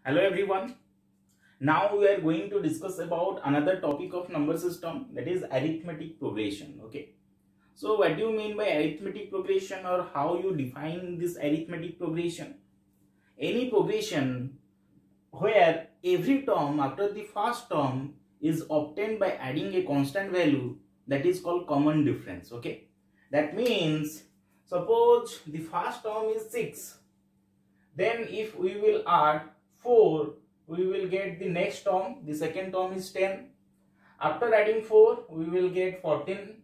Hello everyone. Now we are going to discuss about another topic of number system, that is arithmetic progression. Okay. So what do you mean by arithmetic progression, or how you define this arithmetic progression? Any progression where every term after the first term is obtained by adding a constant value, that is called common difference. Okay. That means suppose the first term is 6. Then if we will add 4, we will get the next term. The second term is 10. After adding 4, we will get 14.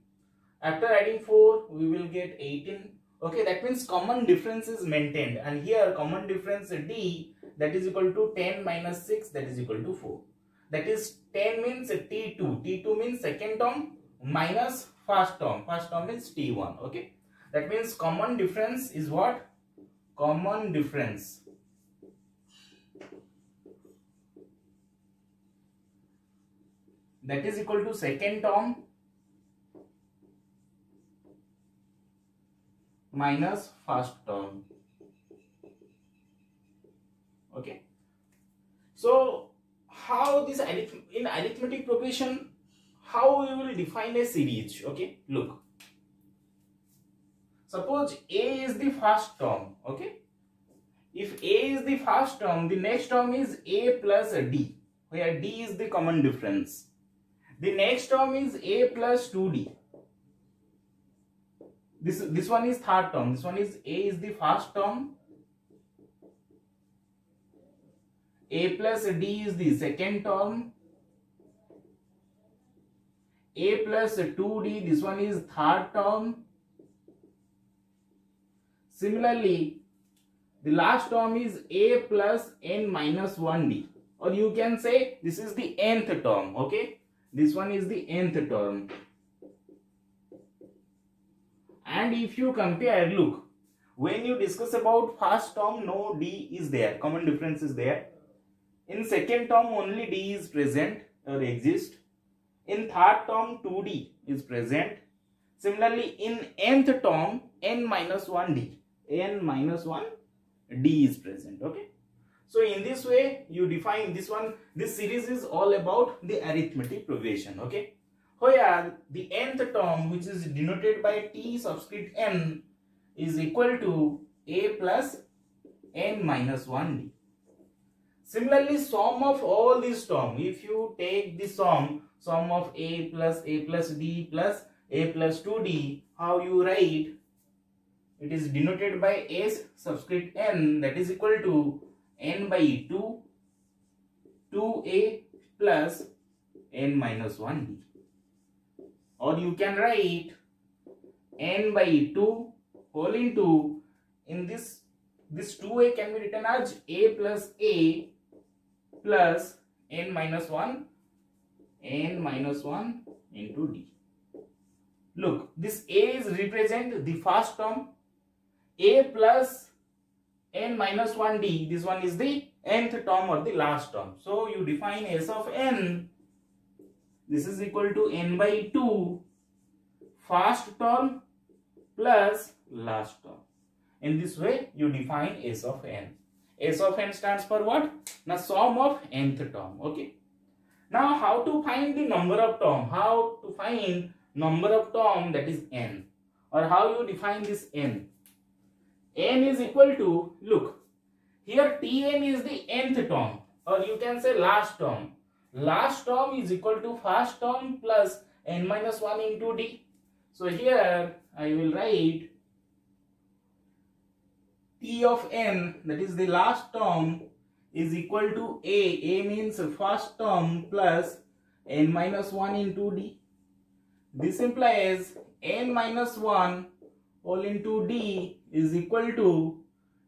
After adding 4, we will get 18. Okay, that means common difference is maintained. And here common difference D, that is equal to 10 minus 6, that is equal to 4. That is 10 means T2. T2 means second term minus first term. First term is T1. Okay. That means common difference is what? Common difference. That is equal to second term minus first term. Okay. So how this in arithmetic progression, how we will define a series? Okay. Look. Suppose A is the first term. Okay. If A is the first term, the next term is A plus D, where D is the common difference. The next term is A plus 2D. This one is third term. This one is A is the first term. A plus D is the second term. A plus 2D, this one is third term. Similarly, the last term is A plus N minus 1D. Or you can say this is the nth term. Okay. This one is the nth term. And if you compare, look, when you discuss about first term, no D is there, common difference is there. In second term, only D is present or exist. In third term, 2D is present. Similarly, in nth term, N minus 1D, N minus 1D is present. Okay. So in this way, you define this one. This series is all about the arithmetic progression. Okay. Where the nth term, which is denoted by T subscript N, is equal to A plus N minus 1D. Similarly, sum of all these terms, if you take the sum of A plus D plus A plus 2D, how you write? It is denoted by S subscript N, that is equal to N by 2, 2A plus N minus 1D. Or you can write N by 2 whole into, in this 2A can be written as A plus N minus 1 into D. Look, this A is represent the first term. A plus N minus 1D, this one is the nth term or the last term. So you define S of N, this is equal to N by 2 first term plus last term. In this way you define S of N. S of N stands for what? Now sum of nth term. Okay. Now how to find the number of term? How to find number of term, that is N? Or how you define this N? N is equal to, look, here Tn is the nth term, or you can say last term. Last term is equal to first term plus N minus 1 into D. So here I will write T of N, that is the last term, is equal to A. A means first term plus N minus 1 into D. This implies N minus 1 whole into D is equal to,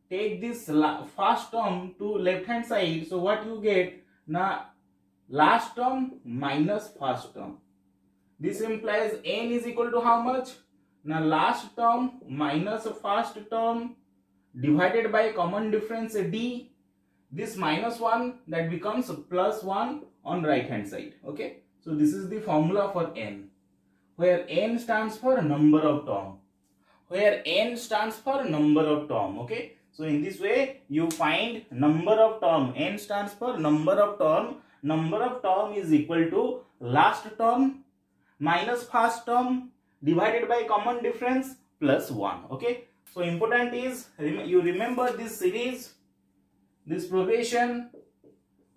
take this first term to left hand side. So what you get? Now last term minus first term. This implies N is equal to how much? Now last term minus first term divided by common difference D. This minus 1, that becomes plus 1 on right hand side. Okay. So this is the formula for N, where N stands for number of term. Okay. So in this way you find number of term. N stands for number of term. Number of term is equal to last term minus first term divided by common difference plus 1. Okay. So important is you remember this series, this progression.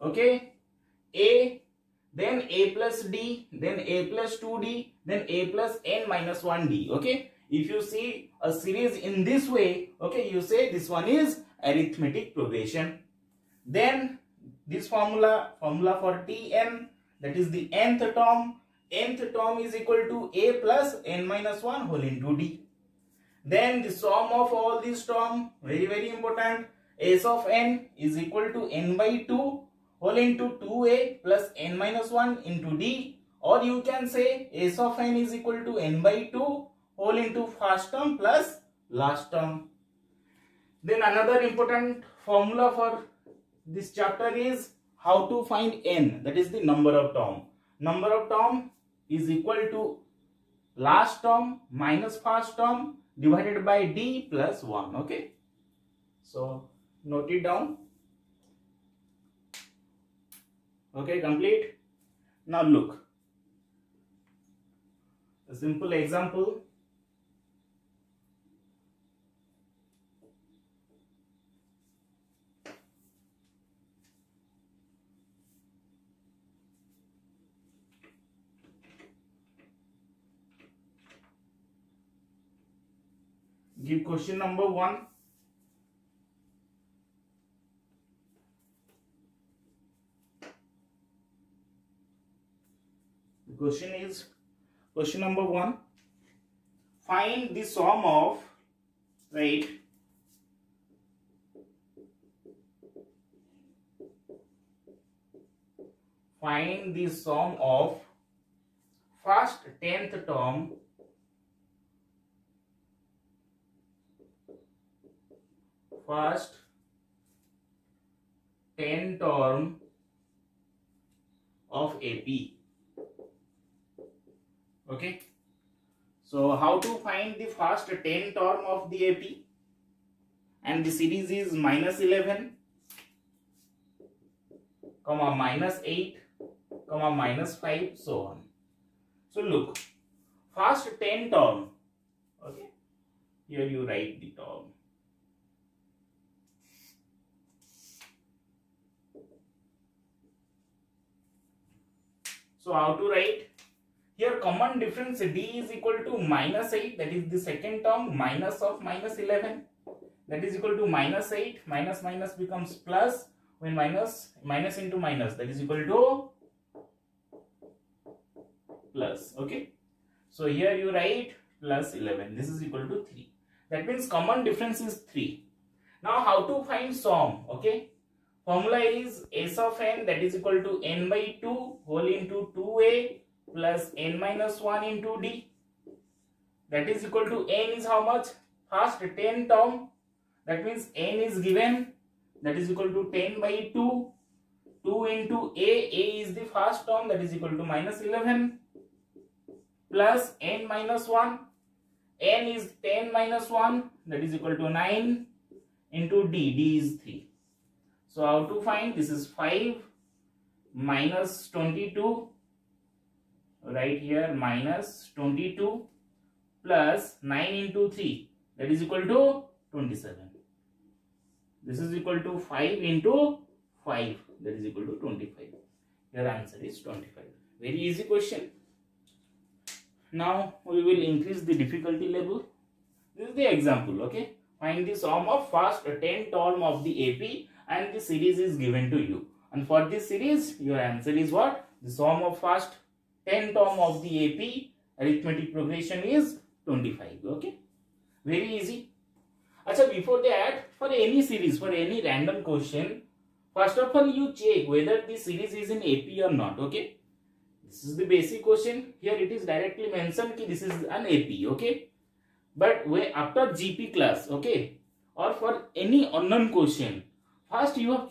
Okay. A, then A plus D, then A plus 2D, then A plus N minus 1D. Okay. If you see a series in this way, okay, you say this one is arithmetic progression. Then this formula for Tn, that is the nth term. Nth term is equal to A plus N minus 1 whole into D. Then the sum of all these terms, very important, S of n is equal to n by 2 whole into 2A plus N minus 1 into D. Or you can say S of n is equal to n by 2 whole into first term plus last term. Then another important formula for this chapter is how to find n, that is the number of term. Number of term is equal to last term minus first term divided by D plus 1. Okay. So note it down. Okay, complete. Now look. A simple example. Give question number 1. The question is question number 1. Find the sum of, right? Find the sum of first 10th term first 10 term of AP. Okay. So how to find the first 10 term of the AP? And the series is minus 11, comma minus 8, comma minus 5, so on. So look, first 10 term. Okay. Here you write the term. So how to write? Here common difference D is equal to minus 8, that is the second term, minus of minus 11, that is equal to minus 8, minus minus becomes plus, when minus into minus, that is equal to plus. Okay. So here you write plus 11, this is equal to 3. That means common difference is 3. Now how to find sum? Okay. Formula is S of n, that is equal to n by 2 whole into 2A plus n minus 1 into D. That is equal to n is how much? First 10 term. That means n is given, that is equal to 10 by 2. 2 into A is the first term, that is equal to minus 11 plus n minus 1. N is 10 minus 1, that is equal to 9 into D is 3. So how to find? This is 5 minus 22, right here minus 22 plus 9 into 3, that is equal to 27. This is equal to 5 into 5, that is equal to 25. Your answer is 25. Very easy question. Now we will increase the difficulty level. This is the example. Okay. Find the sum of first 10 term of the AP and the series is given to you. And for this series, your answer is what? The sum of first 10 term of the AP arithmetic progression is 25. Okay. Very easy. Achha, before that, for any series, for any random question, first of all you check whether the series is in AP or not. Okay. This is the basic question. Here it is directly mentioned that this is an AP. Okay. But after GP class, okay, or for any unknown question, first you have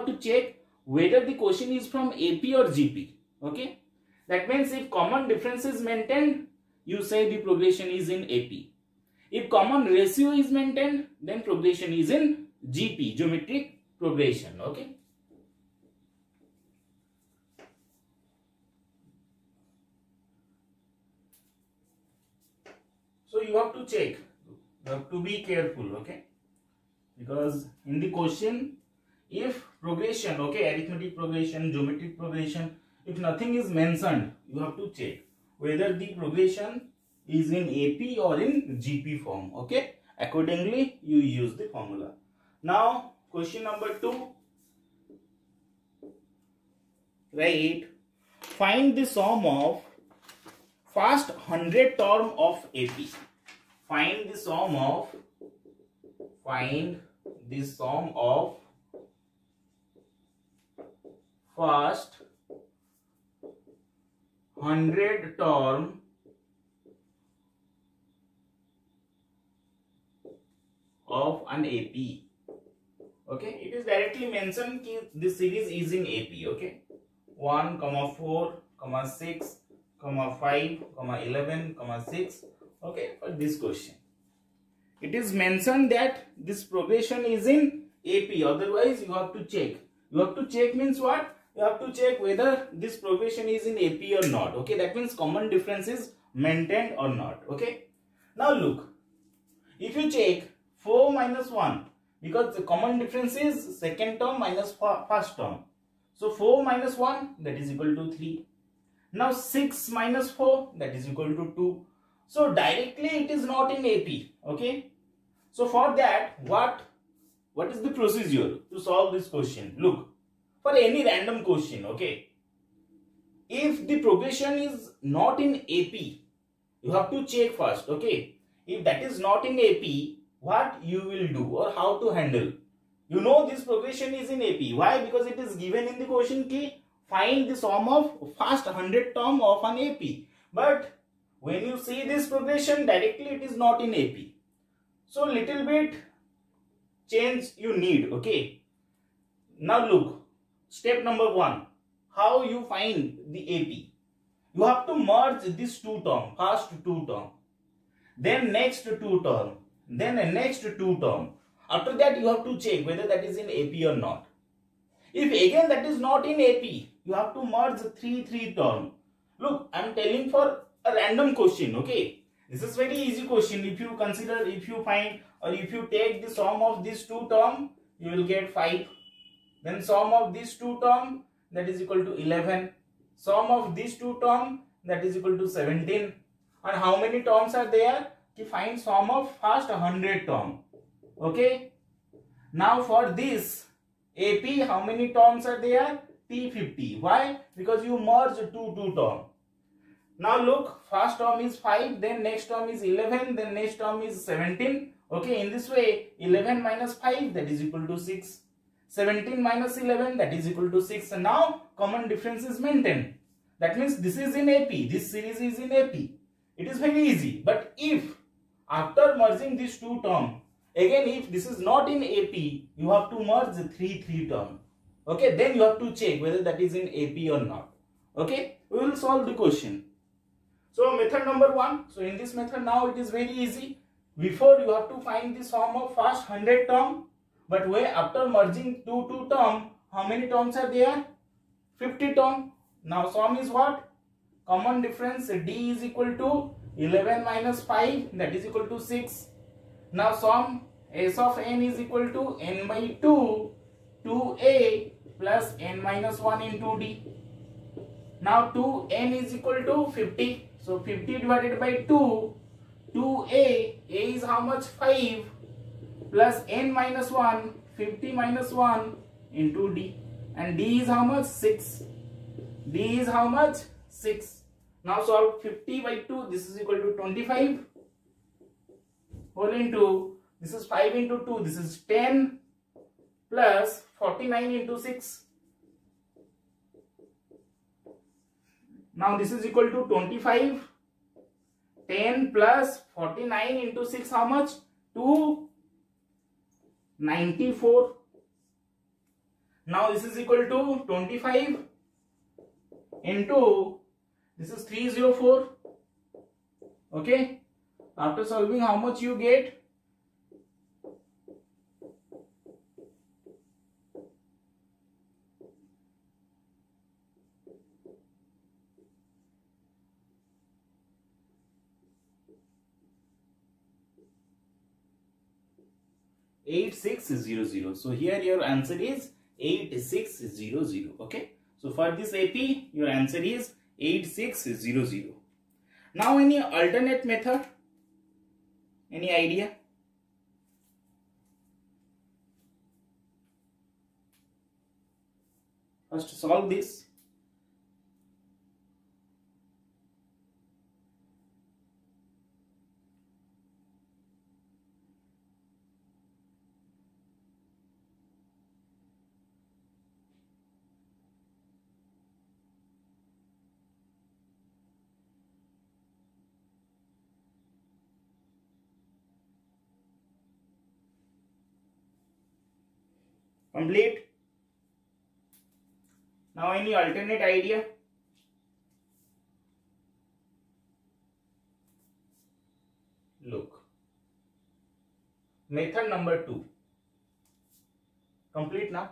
to check whether the question is from AP or GP. Okay. That means if common difference is maintained, you say the progression is in AP. If common ratio is maintained, then progression is in GP, geometric progression. Okay. So you have to check. You have to be careful. Okay. Because in the question, if progression, okay, arithmetic progression, geometric progression, if nothing is mentioned, you have to check whether the progression is in AP or in GP form. Okay. Accordingly, you use the formula. Now, question number 2. Right. Find the sum of first 100 term of AP. Find the sum of first 100 term of an AP. Okay, it is directly mentioned that this series is in AP. Okay, 1, 4, 6, 5, 11, 6. Okay, for this question, it is mentioned that this progression is in AP. Otherwise, you have to check. You have to check means what? You have to check whether this progression is in AP or not. Okay, that means common difference is maintained or not. Okay. Now look, if you check 4 minus 1, because the common difference is second term minus first term. So 4 minus 1, that is equal to 3. Now 6 minus 4, that is equal to 2. So directly it is not in AP. Okay. So for that, what is the procedure to solve this question? Look, for any random question, okay, if the progression is not in AP, you have to check first. Okay, if that is not in AP, what you will do or how to handle? You know this progression is in AP. Why? Because it is given in the question key. Find the sum of first 100 term of an AP. But when you see this progression directly, it is not in AP. So little bit change you need. Okay. Now look, step number 1. How you find the AP? You have to merge these two term. First two term, then next two term, then the next two term. After that, you have to check whether that is in AP or not. If again that is not in AP, you have to merge 3 term. Look, I am telling for a random question. Okay, this is very easy question. If you consider, if you find or if you take the sum of these two term, you will get 5. Then sum of these two term, that is equal to 11. Sum of these two term, that is equal to 17. And how many terms are there? You find sum of first 100 term. Okay. Now for this AP, how many terms are there? T50. Why? Because you merge two term. Now look, first term is 5, then next term is 11, then next term is 17. Okay, in this way, 11 minus 5, that is equal to 6. 17 minus 11, that is equal to 6. And now common difference is maintained. That means this is in AP. This series is in AP. It is very easy. But if after merging these two terms, again if this is not in AP, you have to merge 3 term. Okay, then you have to check whether that is in AP or not. Okay, we will solve the question. So method number 1. So in this method now it is very easy. Before you have to find the sum of first 100 term. But where after merging two term, how many terms are there? 50 term. Now sum is what? Common difference D is equal to 11 minus 5, that is equal to 6. Now sum S of n is equal to n by 2, 2a plus n minus 1 into d. Now 2n is equal to 50. So 50 divided by 2, 2a, a is how much? 5 plus n minus 1, 50 minus 1 into d. And d is how much? 6. D is how much? 6. Now solve 50 by 2, this is equal to 25 whole into, this is 5 into 2, this is 10 plus 49 into 6. Now this is equal to 25. 10 plus 49 into 6, how much? 294. Now this is equal to 25 into, this is 304. Okay. After solving, how much you get? 8600. So here your answer is 8600. Okay. So for this AP, your answer is 8600. Now any alternate method? Any idea? First solve this. Complete. Now any alternate idea? Look. Method number 2. Complete now.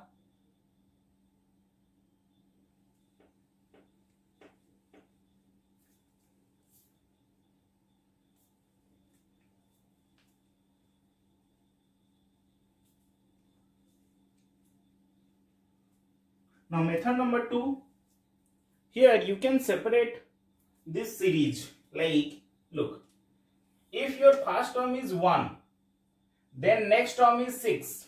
Now method number 2, here you can separate this series like, look, if your first term is 1, then next term is 6,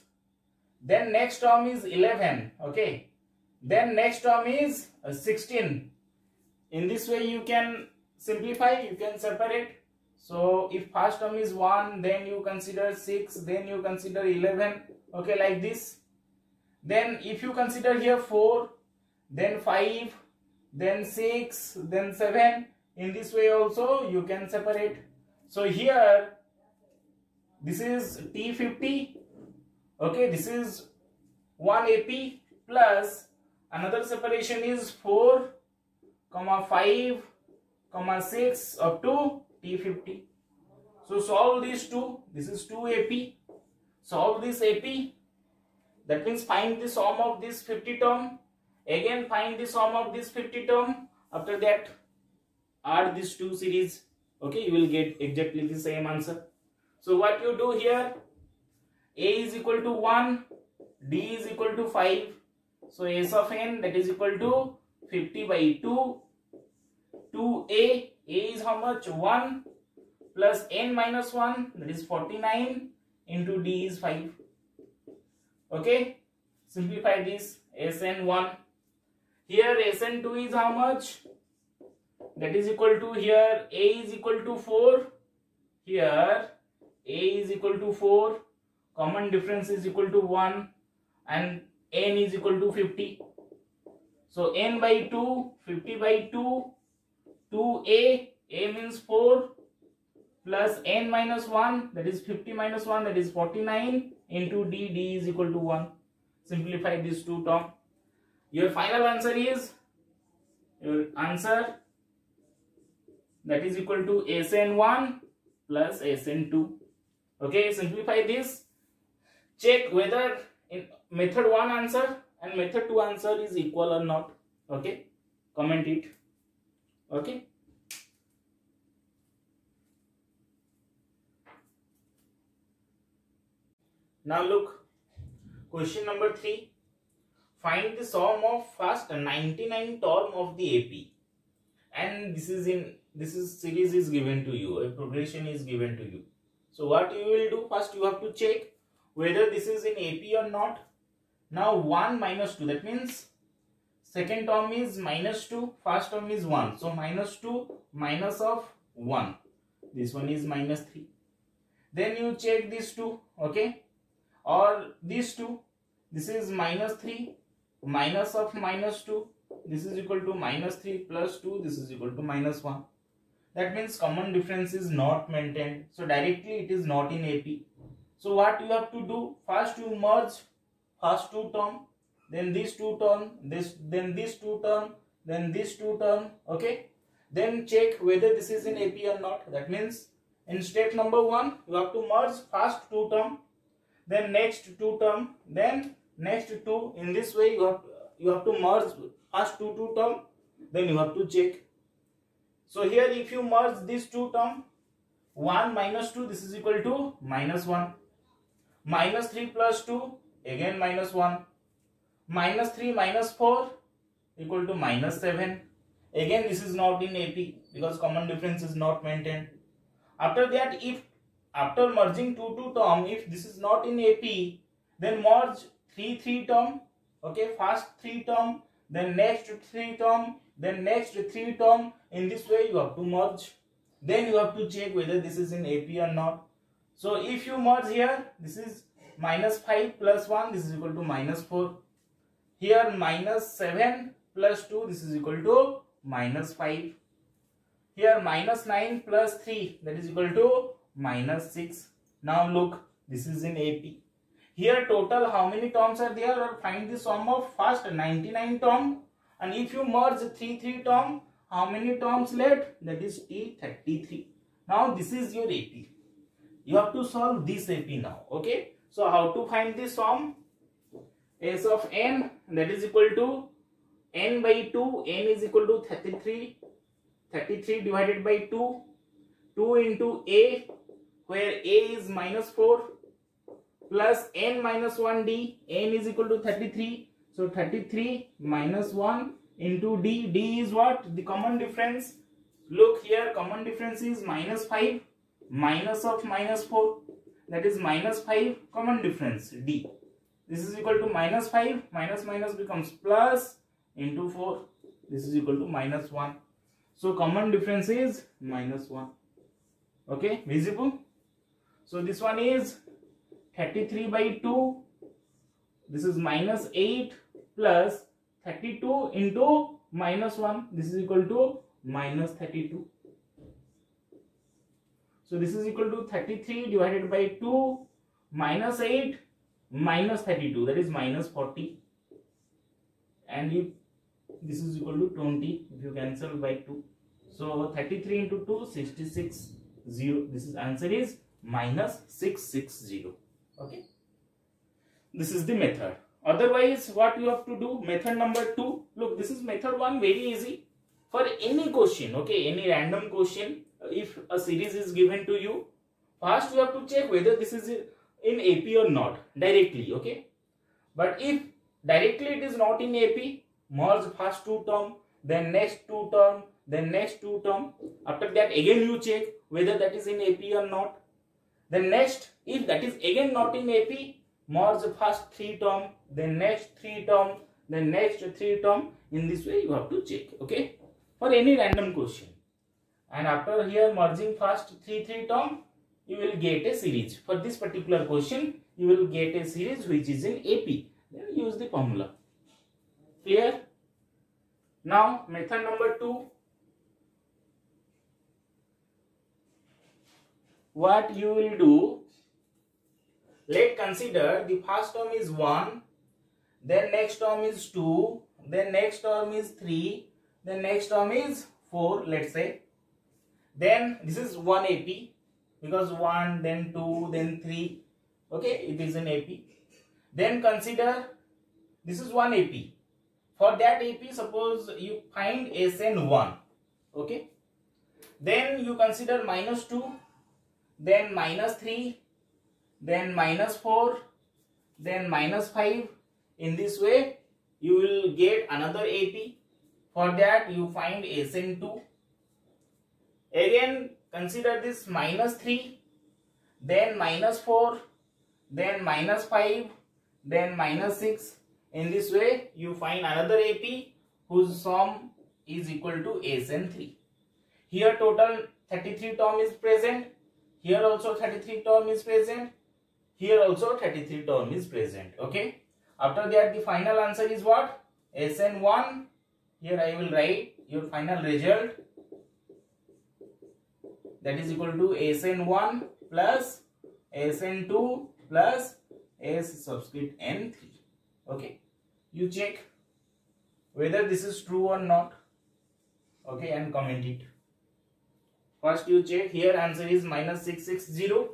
then next term is 11, okay, then next term is 16. In this way you can simplify, you can separate. So if first term is 1, then you consider 6, then you consider 11, okay, like this. Then if you consider here 4, then 5, then 6, then 7, in this way also you can separate. So here this is T50, okay, this is 1 AP plus another separation is 4, 5, 6 up to T50. So solve these two. This is 2 AP. Solve this AP. That means find the sum of this 50 term. Again find the sum of this 50 term. After that add these two series. Okay, you will get exactly the same answer. So what you do here? A is equal to 1. D is equal to 5. So S of n, that is equal to 50 by 2. 2A. A is how much? 1 plus n minus 1, that is 49, into D is 5. Okay, simplify this. Sn1. Here Sn2 is how much? That is equal to, here A is equal to 4. Here A is equal to 4. Common difference is equal to 1. And n is equal to 50. So n by 2, 50 by 2, 2A. A means 4 plus n minus 1, that is 50 minus 1, that is 49, into D. D is equal to 1. Simplify these two terms. Your final answer is, your answer, that is equal to Sn1 plus Sn2. Okay, simplify this. Check whether in method 1 answer and method 2 answer is equal or not. Okay, comment it. Okay. Now look, question number 3. Find the sum of first 99 term of the AP. And this is series is given to you, a progression is given to you. So what you will do, first you have to check whether this is in AP or not. Now 1 minus 2, that means second term is minus 2, first term is 1. So minus 2 minus of 1. This one is minus 3. Then you check these two, okay, or these two. This is minus 3 minus of minus 2. This is equal to minus 3 plus 2. This is equal to minus 1. That means common difference is not maintained. So directly it is not in AP. So what you have to do? First you merge first two term, then these two term, then these two term, then these two term. Okay. Then check whether this is in AP or not. That means in step number 1 you have to merge first two term, then next two term, then next two. In this way you have to merge first two term, then you have to check. So here if you merge these two term, 1 minus 2, this is equal to minus 1. Minus 3 plus 2, again minus 1. Minus 3 minus 4 equal to minus 7. Again this is not in AP because common difference is not maintained. After that, if after merging 2 term, if this is not in AP, then merge 3 term. Okay, first 3 term, then next 3 term, then next 3 term. In this way you have to merge. Then you have to check whether this is in AP or not. So if you merge here, this is minus 5 plus 1, this is equal to minus 4. Here minus 7 plus 2, this is equal to minus 5. Here minus 9 plus 3, that is equal to minus 6. Now look, this is in AP. Here total how many terms are there, or find the sum of first 99 term, and if you merge 3 term, how many terms left? That is T33. Now this is your AP. You have to solve this AP now. Okay. So how to find the sum? S of n, that is equal to n by 2. N is equal to 33. 33 divided by 2. 2 into a, where a is minus 4, plus n minus 1d. N is equal to 33. So 33 minus 1 into d. D is what? The common difference. Look here, common difference is minus 5. Minus of minus 4, that is minus 5, common difference d. This is equal to minus 5, minus minus becomes plus into 4. This is equal to minus 1. So common difference is minus 1. Okay, visible? So this one is 33 by 2. This is minus 8 plus 32 into minus 1. This is equal to minus 32. So this is equal to 33 divided by 2 minus 8 minus 32, that is minus 40. And if this is equal to 20 if you cancel by 2. So 33 into 2, 66, 0. This is answer is minus 660. Okay. This is the method. Otherwise, what you have to do? Method number 2. Look, this is method 1, very easy. For any question, okay, any random question, if a series is given to you, first you have to check whether this is in AP or not directly, okay. But if directly it is not in AP, merge first 2 term, then next 2 term, then next 2 term. After that again you check whether that is in AP or not. Then next, if that is again not in AP, merge first 3 term, then next 3 term, then next 3 term. In this way you have to check, okay, for any random question. And after here merging first 3 term, you will get a series. For this particular question, you will get a series which is in AP. Then use the formula. Clear? Now method number 2. What you will do? Let's consider the first term is 1, then next term is 2, then next term is 3, then next term is 4, let's say. Then this is 1 AP because 1, then 2, then 3. Okay, it is an AP. Then consider this is 1 AP. For that AP, suppose you find SN1. Okay. Then you consider minus 2, then minus 3, then minus 4, then minus 5. In this way, you will get another AP. For that, you find SN2. Again, consider this minus 3, then minus 4, then minus 5, then minus 6. In this way, you find another AP whose sum is equal to SN3. Here total 33 term is present. Here also 33 term is present. Here also 33 term is present. Okay. After that, the final answer is what? SN1. Here I will write your final result. That is equal to SN1 plus SN2 plus S subscript N3. Okay. You check whether this is true or not. Okay, and comment it. First you check, here answer is minus 660.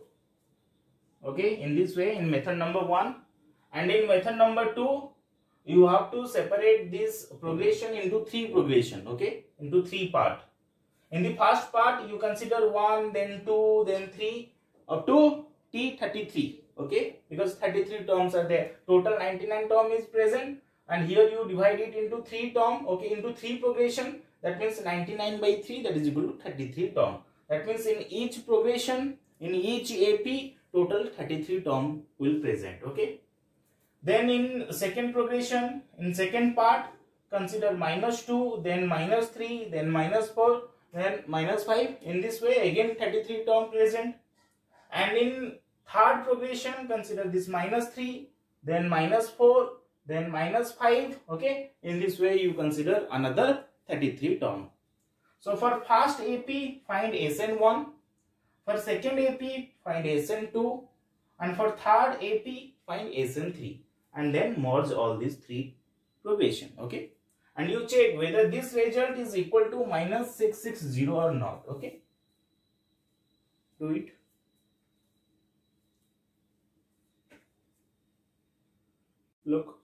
Okay, in this way in method number 1. And in method number 2, you have to separate this progression into 3 progression. Okay, into 3 parts. In the first part, you consider 1, then 2, then 3 up to T33. okay, because 33 terms are there. Total 99 term is present, and here you divide it into 3 term, okay, into 3 progression. That means 99 by 3, that is equal to 33 term. That means in each progression, in each AP, total 33 term will present, okay. Then in second progression, in second part, consider -2, then -3, then -4, then -5. In this way, again 33 term present. And in third progression, consider this -3, then -4, then -5. Okay, in this way you consider another 33 term. So for first AP, find SN1. For second AP, find SN2. And for third AP, find SN3. And then merge all these 3 progression. Okay. And you check whether this result is equal to -660 or not. Okay. Do it. Look.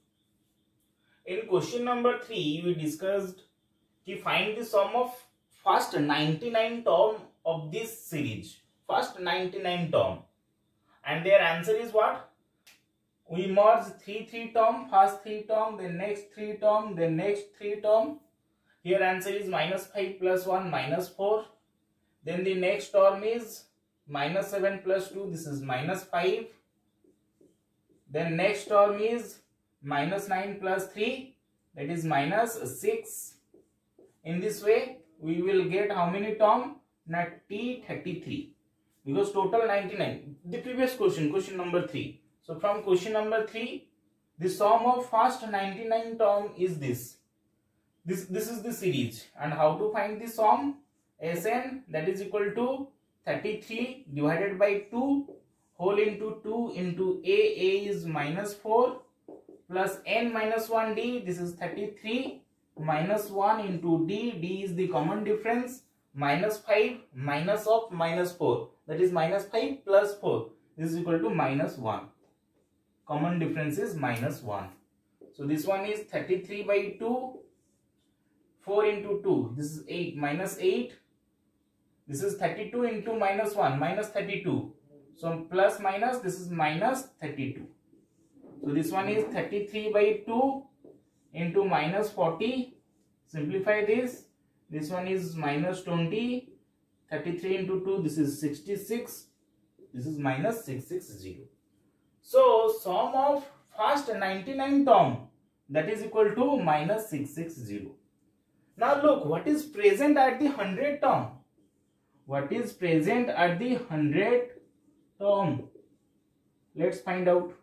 In question number 3, we discussed to find the sum of first 99 term of this series. First 99 term. And their answer is what? We merge 3 term, first 3 term, then next 3 term, then next 3 term. Here answer is -5 plus 1, -4. Then the next term is -7 plus 2, this is -5. Then next term is -9 plus 3, that is -6. In this way, we will get how many term? Not T33. Because total 99. The previous question, question number 3. So from question number 3, the sum of first 99 term is this. This is the series. And how to find the sum? Sn, that is equal to 33 divided by 2 whole into 2 into A is -4 plus n minus 1 d, this is 33 minus 1 into d is the common difference, -5 minus of -4, that is -5 plus 4, this is equal to -1. Common difference is -1. So this one is 33 by 2, 4 into 2, this is 8, -8. This is 32 into -1, -32. So plus minus, this is -32. So this one is 33 by 2 into -40. Simplify this. This one is -20. 33 into 2, this is 66. This is -660. So sum of first 99 term, that is equal to -660. Now look, what is present at the 100 term? What is present at the 100 term? Let's find out.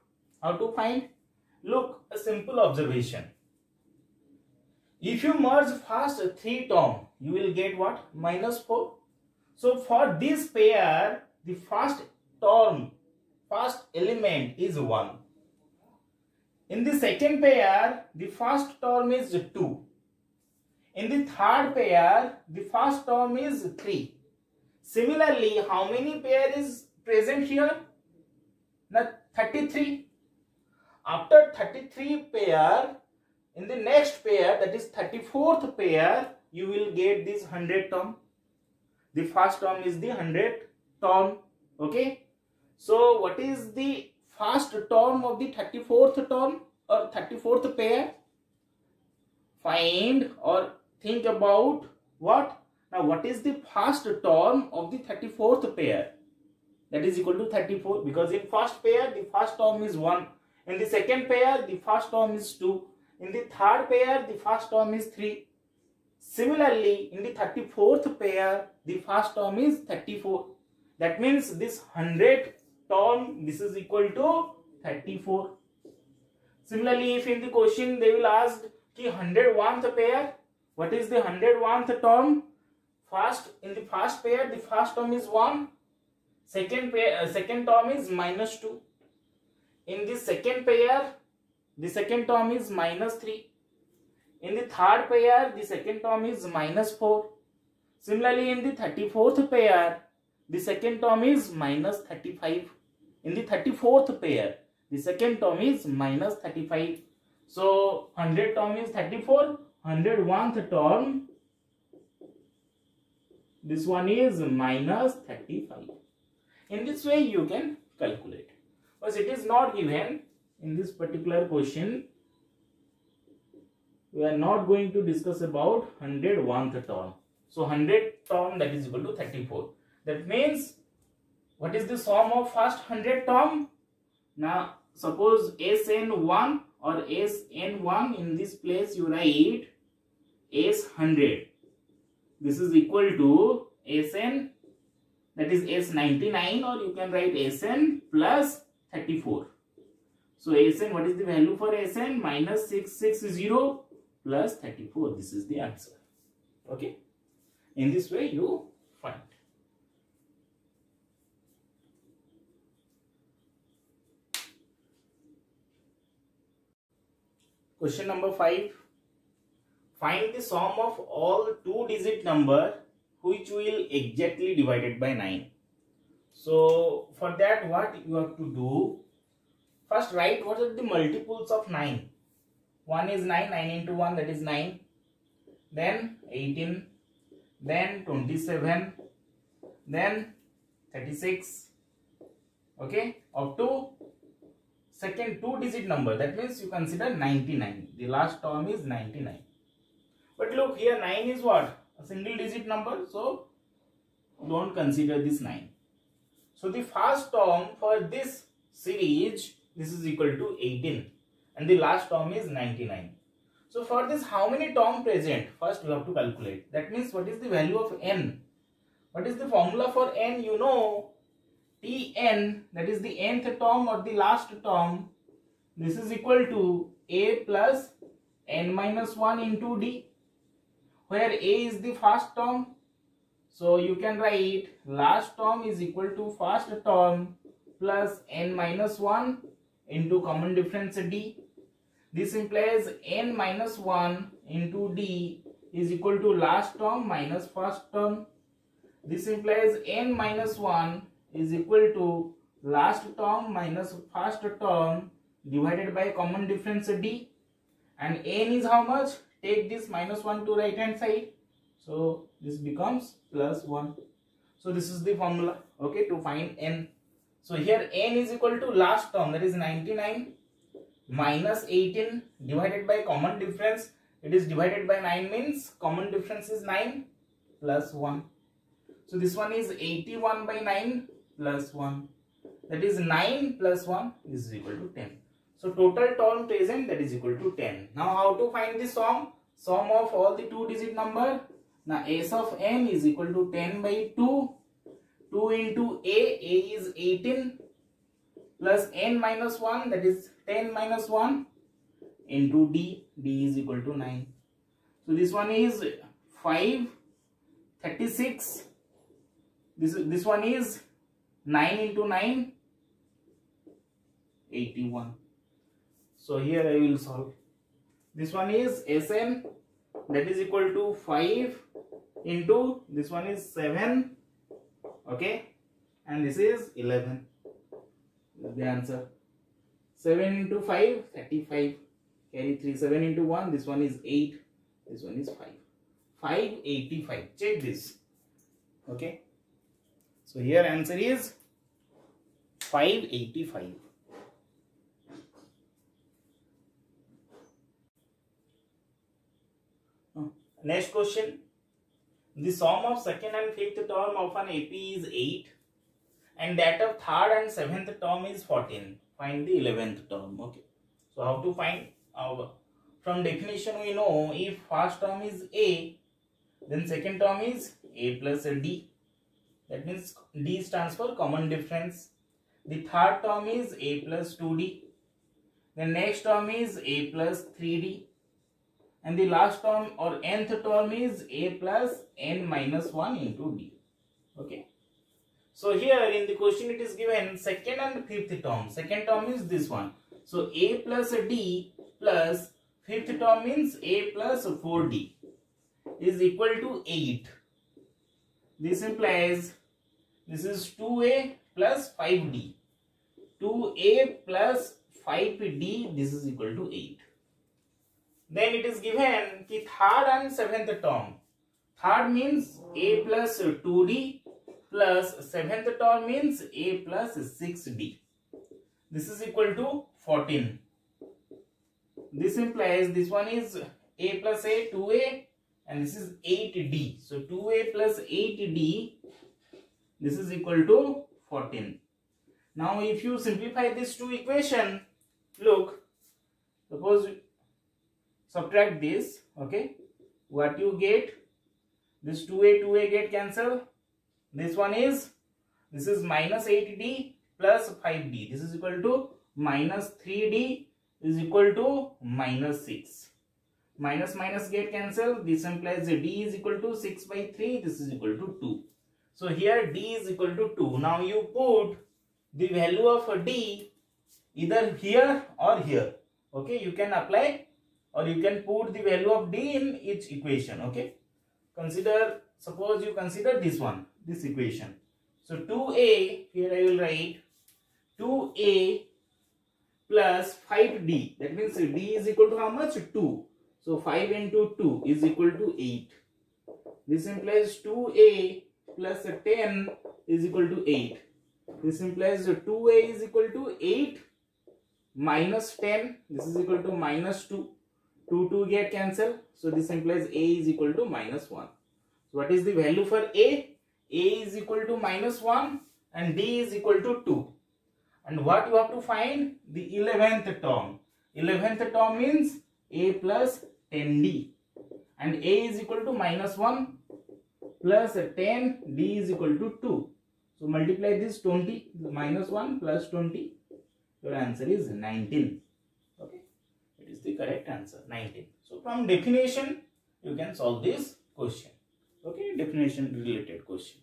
How to find? Look, a simple observation. If you merge first 3 term, you will get what? -4. So for this pair, the first term, first element is 1. In the second pair, the first term is 2. In the third pair, the first term is 3. Similarly, how many pair is present here? Now 33. After 33 pair, in the next pair, that is 34th pair, you will get this 100 term. The first term is the 100 term. Okay. So what is the first term of the 34th term or 34th pair? Find or think about what? Now what is the first term of the 34th pair? That is equal to 34, because in first pair the first term is 1. In the second pair the first term is 2. In the third pair the first term is 3. Similarly, in the 34th pair the first term is 34. That means this 100 term, this is equal to 34. Similarly, if in the question they will ask ki 101th pair, what is the 101th term? First, in the first pair the first term is 1. Second term is -2. In the second pair, the second term is -3. In the third pair, the second term is -4. Similarly, in the 34th pair, the second term is -35. In the 34th pair, the second term is -35. So 100 term is 34. 101th term, this one is -35. In this way you can calculate. But it is not given in this particular question. We are not going to discuss about 101th term. So 100th term, that is equal to 34. That means what is the sum of first 100 term? Now suppose SN1 or SN1, in this place you write S100. This is equal to SN, that is S99, or you can write SN plus 34. So SN, what is the value for SN? Minus 660 plus 34. This is the answer. Okay. In this way you find. Question number 5. Find the sum of all 2-digit number which will exactly divided by 9. So for that, what you have to do, first write what are the multiples of 9. 1 is 9, 9 into 1, that is 9. Then 18, then 27, then 36. Okay, up to second 2-digit number, that means you consider 99. The last term is 99. But look here, 9 is what? A single digit number, so don't consider this 9. So the first term for this series, this is equal to 18, and the last term is 99. So for this, how many terms present? First we have to calculate. That means what is the value of n? What is the formula for n? You know, Tn, that is the nth term or the last term. This is equal to a plus n minus 1 into d, where a is the first term. So you can write last term is equal to first term plus n minus 1 into common difference d. This implies n minus 1 into d is equal to last term minus first term. This implies n minus 1 is equal to last term minus first term divided by common difference d. And n is how much? Take this minus 1 to right hand side. So this becomes plus 1. So this is the formula, okay, to find n. So here n is equal to last term, that is 99, minus 18 divided by common difference. It is divided by 9, means common difference is 9 plus 1. So this one is 81 by 9 plus 1. That is 9 plus 1. This is equal to 10. So total term present, that is equal to 10. Now how to find the sum? Sum of all the 2-digit number. Now S of n is equal to 10 by 2. 2 into a is 18 plus n minus 1, that is 10 minus 1 into d is equal to 9. So this one is 5, 36. This one is 9 into 9, 81. So here I will solve. This one is Sn, that is equal to 5 into, this one is 7, okay, and this is 11. This is the answer. 7 into 5, 35. Carry 3. 7 into 1, this one is 8. This one is 5. 585. Check this. Okay. So here answer is 585. Next question. The sum of second and fifth term of an AP is 8 and that of third and seventh term is 14. Find the 11th term. Okay. So how to find? From definition we know, if first term is A, then second term is A plus D. That means D stands for common difference. The third term is A plus 2D. The next term is A plus 3D. And the last term or nth term is A plus n minus 1 into D. Okay. So here in the question it is given second and fifth term. Second term is this one. So A plus D plus fifth term means A plus 4D is equal to 8. This implies this is 2A plus 5D. 2A plus 5D, this is equal to 8. Then it is given the third and seventh term. Third means A plus 2D plus seventh term means A plus 6D. this is equal to 14. This implies this one is a plus a, 2a, and this is 8d. So 2a plus 8d, this is equal to 14. Now if you simplify this two equation, look, suppose subtract this, okay, what you get, this 2a get cancel, this is minus 8d plus 5d, this is equal to minus 3d is equal to minus 6. Minus get cancel, this implies d is equal to 6 by 3, this is equal to 2. So here d is equal to 2. Now you put the value of d either here or here. Okay, you can apply or you can put the value of d in each equation. Okay, suppose you consider this one, this equation. So 2a, here I will write 2a plus 5d, that means d is equal to how much? 2. So 5 into 2 is equal to 8. This implies 2a plus 10 is equal to 8. This implies 2a is equal to 8 minus 10, this is equal to minus 2. 2 get cancel, so this implies a is equal to minus 1. So what is the value for a? A is equal to minus 1 and d is equal to 2. And what you have to find? The 11th term. 11th term means a plus 10d, and a is equal to minus 1 plus 10, d is equal to 2. So multiply this 20, minus 1 plus 20, your answer is 19. Okay, it is the correct answer, 19. So from definition you can solve this question. Okay, definition related question.